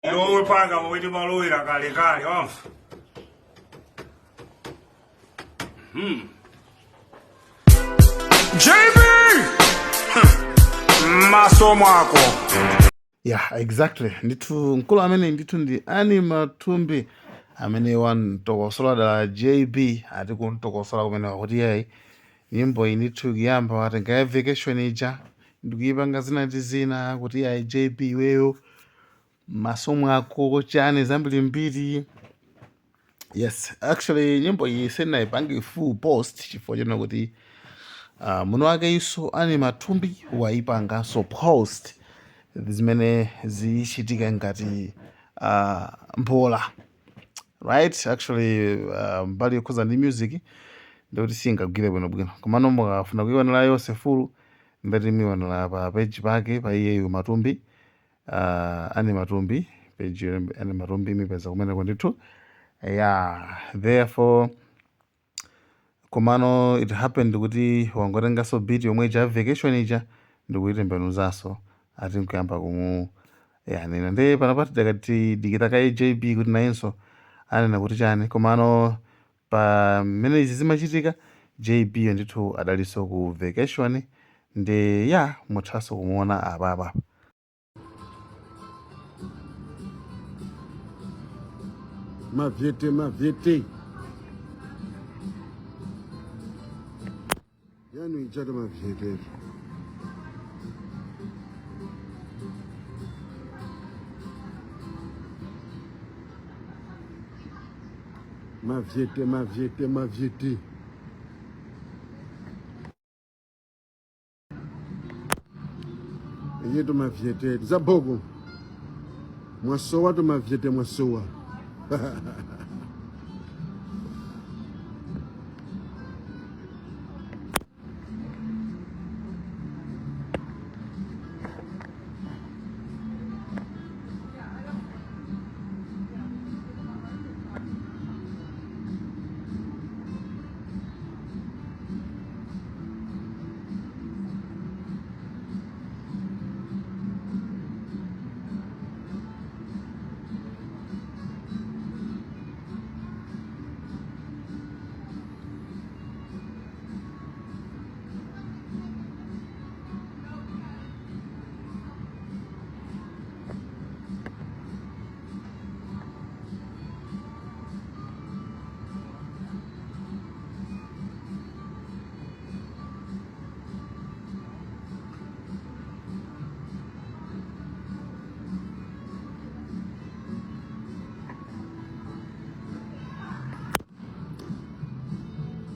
Lowe panga wawiti malowera kale kale wamfa. JB! Masomo ako. Yeah, exactly. Nditu nkulu amene nditu ndi ani matumbi amene wantokosola da JB ati kuntokosola kumene wakuti yayi nyimbo iyi ndithu kuyamba watenga ya vacation ija ndikuyipanga zina ndi zina kuti yayi JB iweyo masomo ako chani zambiri mbiri. Yes, actually nyimbo iyi sinayipange full post chifukwa chona kuti muno wake iso ani matumbi wayipanganso post zimene zichitika ngati mbola, right? Actually mbali yokhuza ndi music ndikuti singagwire bwinobwino komano mukafuna kuionera yonse full ndati muionera pa page pake pa iyeyo matumbi ani matumbi page ani matumbi mipeza kumeneko ndithu. Yeah, therefore komano it happened kuti wangotengaso beat yomwe ja vacation ija ndikuyitembenuzaso ati nkuyamba kumu yanena nde panapati dakati dikitaka JB kuti nayenso anena kuti chani komano pa mmene izi zimachitika JB yo ndithu adalinso ku vacation nde ya muthaso kumuona apapa. Mavyete yanu ichata mavyete mavyete yetu mavyete zabogo mwasowa to mavyete mwasowa.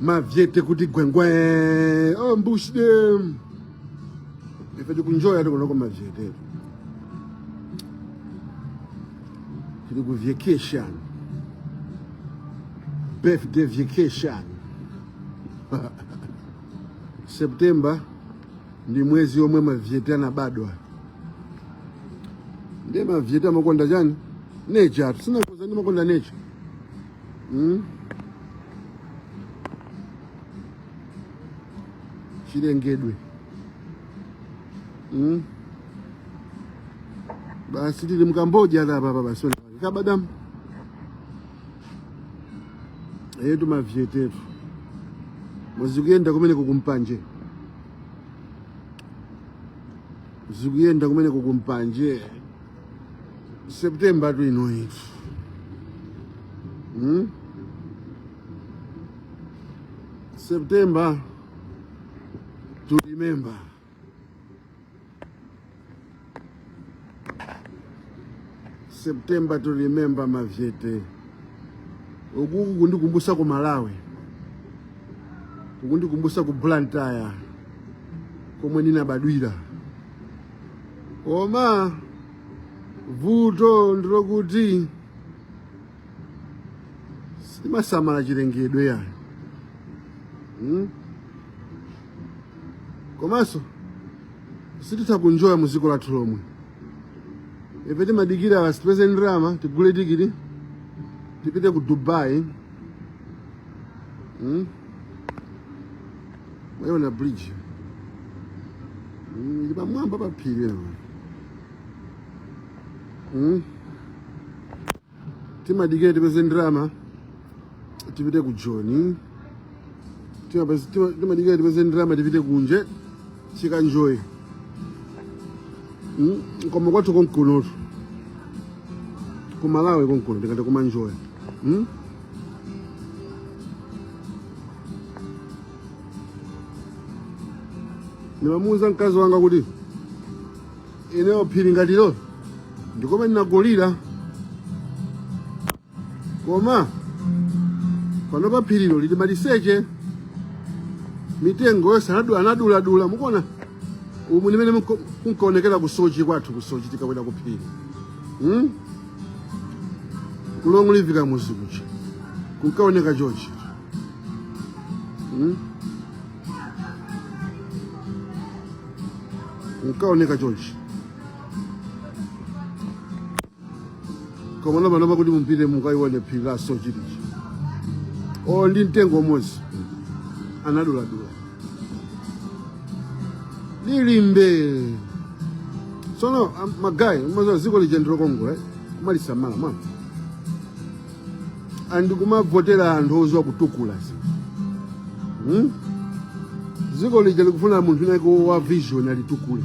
Mavyete kuti gwengwe oh mbush dem ife tikunjoya tikunoko mavyete tiri ku vacation birthday vacation. September ndi mwezi omwe mavyete anabadwa nde mavyete amakonda chani nature sinakoza ndi makonda nature chilengedwe basi tili mkamboja apa basi kabadamu yetu mavyetetu muzikuyenda kumene kukumpanje muzikuyenda kumene kukumpanje September tu ino itu September to remember. September to remember mavyete. Ukuku kundikumbusa ku Malawi. Kundikumbusa ku Blantyre. Komwe ndinabadwira. Koma vuto ndilokuti simasamala chilengedwe yani. Komanso sititha kunjoya muziko lathu lomwe ife timadikira wasipeze ndrama tigule tikiti tipite ku Dubai mwayona bridge ili pamwamba pa phiri timadikira tipeze ndrama tipite ku Joni, timadikira tipeze ndrama tipite kunje tikanjoye. Koma kwathu konkunotu ku Malawi konkuno tikati kumanjoya. Nimamuuza mkazi wanga kuti ineyo phiri ngati lolo ndikoma ndinagolira, koma pano pa phirilo lili maliseche, mitengo yonse anadula mukuona umu nimene kunkaonekera kusochi kwathu, kusochi tikakwera ku phiri kulongolivika muzi kucha kunkaoneka chochi. Kunkaoneka chochi koma pano kuti mumpite mukaione phiri la sochi lichi ndi mtengo umodzi anadula lilimbe. Sono magayi umaza ziko lija ndilokongola kumalisamala mwa andikumavotera anthu ozwa kutukula ziko lija likufuna munthu inako wa vision alitukule.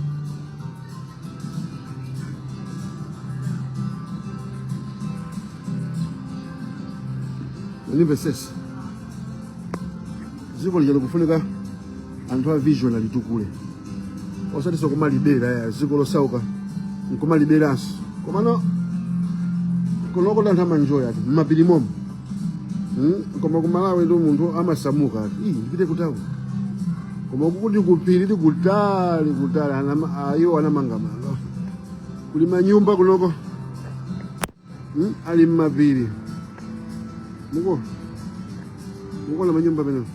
Nimbe sesi ziko lija likufunika anthu wa vision alitukule, osati sokumalibera ya ziko losauka nkumaliberanso. Koma no kunoko anthu amanjoya ati mmapiri momo, koma ku Malawi ndo munthu amasamuka ati ndipite kutawo, koma kuti kuphiri tikutali ayo anamanga malo kuli manyumba kunoko ali mmapiri mukola manyumba peno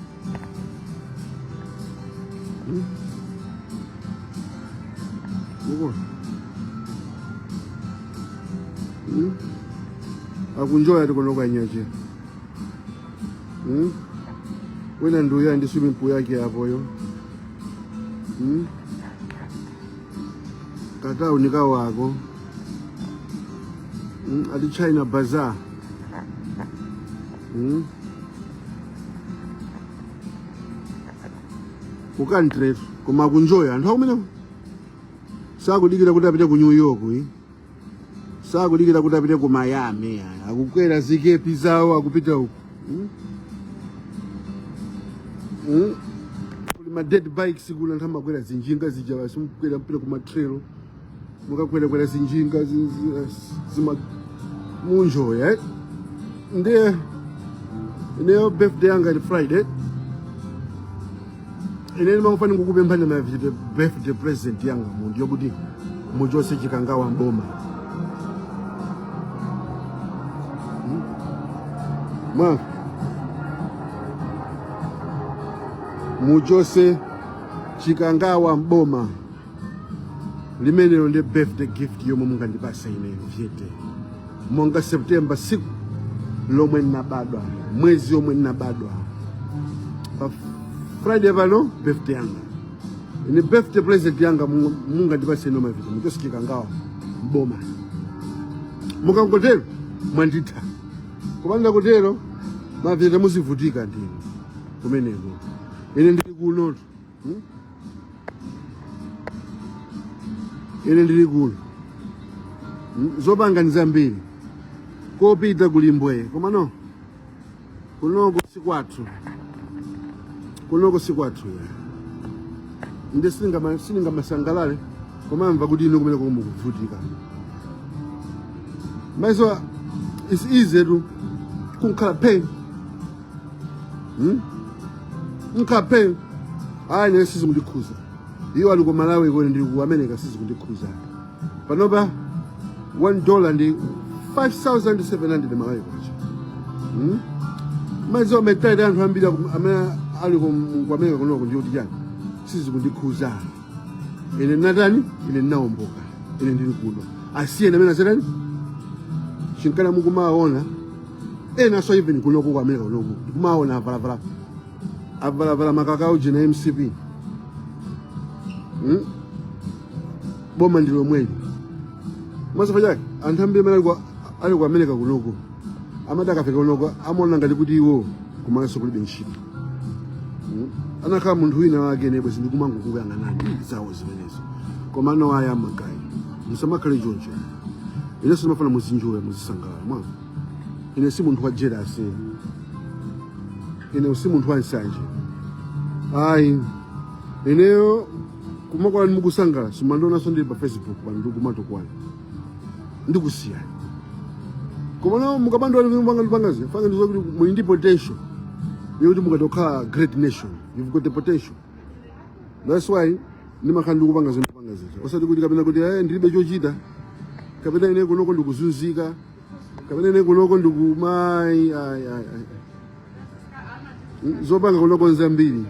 akunjoya tikonoko anyache wena nduya ndi swimming pool yake apoyo kataunika wako ati China Bazaar kukantretu koma akunjoya anthu akumeneko sakudikira kuti apite ku New York, sakudikira kuti apite ku Miami, akukwera zikepi zawo akupita uku kuli ma dead bikes kula anthu amakwera zinjinga zija basimukwera mpita ku matrelo mukakwera zinjinga zima munjoya. Ndiye ineyo birthday yanga ni Friday, ine ndimafuna kukupempha ndima birthday present yanga munthu yokuti muchose chikangawa mboma muchose chikangawa mboma limenelo ndi birthday gift yomwe mungandipasa ineyo vyete monga September siku lomwe ninabadwa, mwezi omwe ninabadwa, pa Friday pano birthday yanga. Ini birthday present yanga mungandipase ino mavita muchose chikangawa mboma. Mukangotero mwanditha, kupanda kutero mavita muzivutika ndinu kumeneko. Ine ndili kunotu ine ndili kuno zopanga nzambiri kopita kulimbwe, koma no kunoko sikwathu ya inde sininga masangalale koma mva kuti ino kumene kumukuvutika. Maiso it's easy to kunkhala pain nkhala pain ne sisi kundikhuza iyo ali ku Malawi kone ndili ku America sisi kundikhuza panopa $1 ndi 5,700 Malawi kwacha. Maiso metaidi anthu ambiri amene ali ku America kunoko ndi kuti chani sisi kundikhuza ine natani ine naomboka ine ndili kuno asiye amene asatani chinkana mukumaona ena so even kunoko ku America kunoko kumaona avalavara makakao jina MCP boma ndilo mweli masafa chake anthu ambiri amene ali ku America kunoko amati akafika kunoko amaona ngati kuti iwo kumaso kulibe ntchito. Anakhala munthu wina wake ne bwezi ndikumangokuyang'anani zawo zimenezo. Koma no aya magayi. Musamakhale choncho. Ine simafuna muzinjoya muzisangala mwa. Ine si munthu wa jealousy. Ine si munthu wa nsanje. Ayi. Ineyo kumakwala mukusangala simandona so ndili pa Facebook bandu kumatokwana. Ndikusiya. Koma no mukabando wali kubangazi fanga ndizokuti muli ndi potential. Yokuti mukatokhala great nation. You've got the potential. That's why nimakhala ndikupanga zinthu panga zija. Osati kuti kapena kuti ndilibe chochita. Kapena ine kunoko ndikuzunzika. Kapena ine kunoko ndikumai zopanga kunoko nzambiri.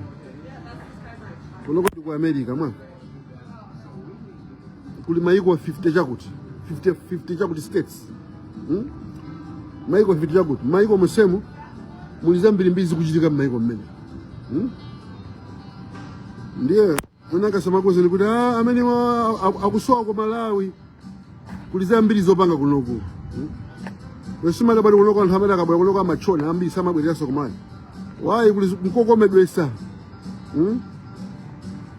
Kunoko ndiku America mwa. Kuli maiko 50 chakuti. 50 chakuti states. Maiko 50 chakuti. Maiko musemu muli zambiri mbizi kuchitika maiko mmene. Ndiye unanga samakoze kuti amene akusowa ku Malawi kuli zambiri zopanga kunoko. Wesimala bali kunoko anthu amene akabwera kunoko amachona ambiri samabwereranso kumali. Wayi kuli mkokomedwesa.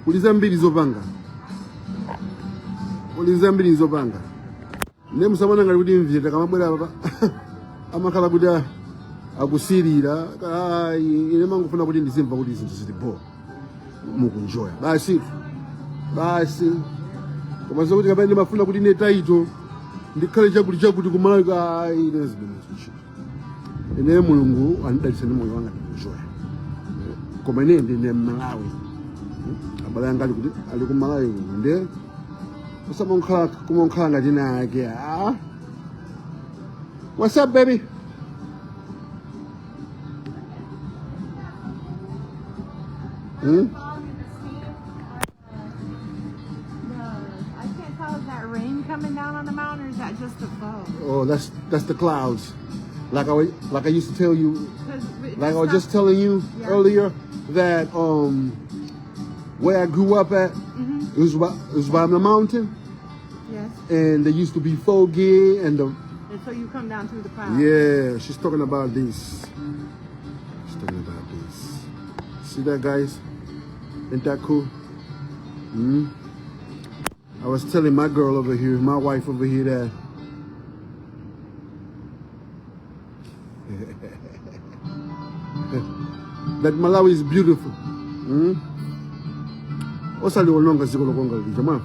Kuli zambiri zopanga. Kuli zambiri zopanga. Ne musamana ngati kuti mvita kamabwera papa. Amakhala kuti akusirira ine mangofuna kuti ndizimva kuti izinto zilipo mukunjoya basi koma zokuti kapena ndimafuna kuti ine taito ndikhale chakuti kumalawi ine zimenezo ine mulungu anidalitsa ndi moyo wanga ndikunjoya koma ine ndine Malawi abale anga kuti ali ku Malawi nde kumakhala ngati nake what's up baby. No, I can't tell. Is that rain coming down on the mountain, or is that just the fog? Oh, that's the clouds. Like I used to tell you, like I was just telling you earlier that where I grew up at, it was by the mountain. Yes. And there used to be foggy and And so you come down through the clouds. yeah. She's talking about this. See that, guys? Ain't that cool? I was telling my girl over here, my wife over here, that that Malawi is beautiful. Osali olonga zikolo konga lija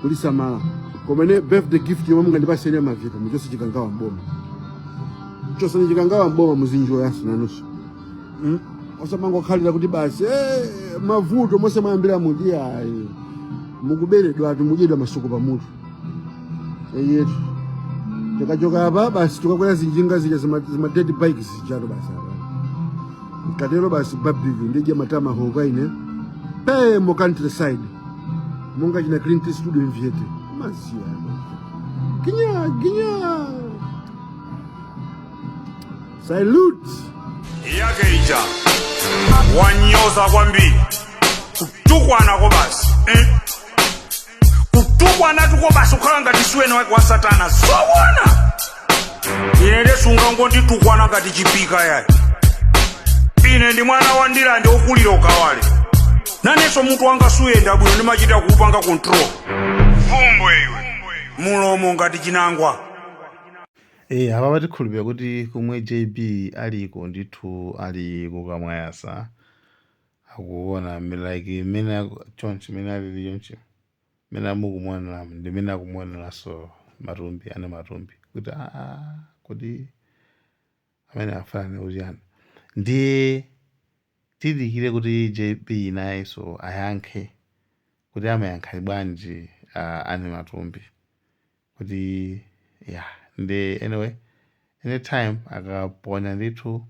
kulisa mala komene birthday gift yomwe ngandipasene mavita muchose chikangawa mboma chose chikangawa mboma muzinjo yaso nanuso osamango khalira kuti basi mavuto mose mayambira mudi ayi mukuberedwa ati mudyedwa masuku pamutu yetu tikachoka apa basi tukakwera zinjinga zija zima dead bikes zijato basi apa katero basi babiki ndije matama hoka ine pe mo countryside monga jina Clint Studio mviete masia ginya salute yake ija wanyoza kwambiri kutukwanako basi kutukwana tuko basi ukhala ngati siwene wake wa satana sowona ine ndesunga ngonditukwana ngati chipika yayi ine ndi mwana wa ndilande okulira ukawale nanenso mutu wanga suyenda bwino ndimachita kuupanga control vumbwe iwe mulomo ngati chinangwa. apa patikhulupira kuti kumwe JB aliko ndithu ali kukamwayasa akuona like mena chonchi mena alili chonchi mena mukumwana ndi mena akumwana so matumbi ane matumbi kuti kuti amene afana ujana ndi tidikire kuti JB naye so ayankhe kuti amayankha bwanji ane matumbi kuti ndi anyway anytime akaponya ndithu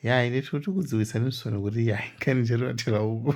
ndithu tikudziwitsa nisoni kuti nkhani chetu athera uku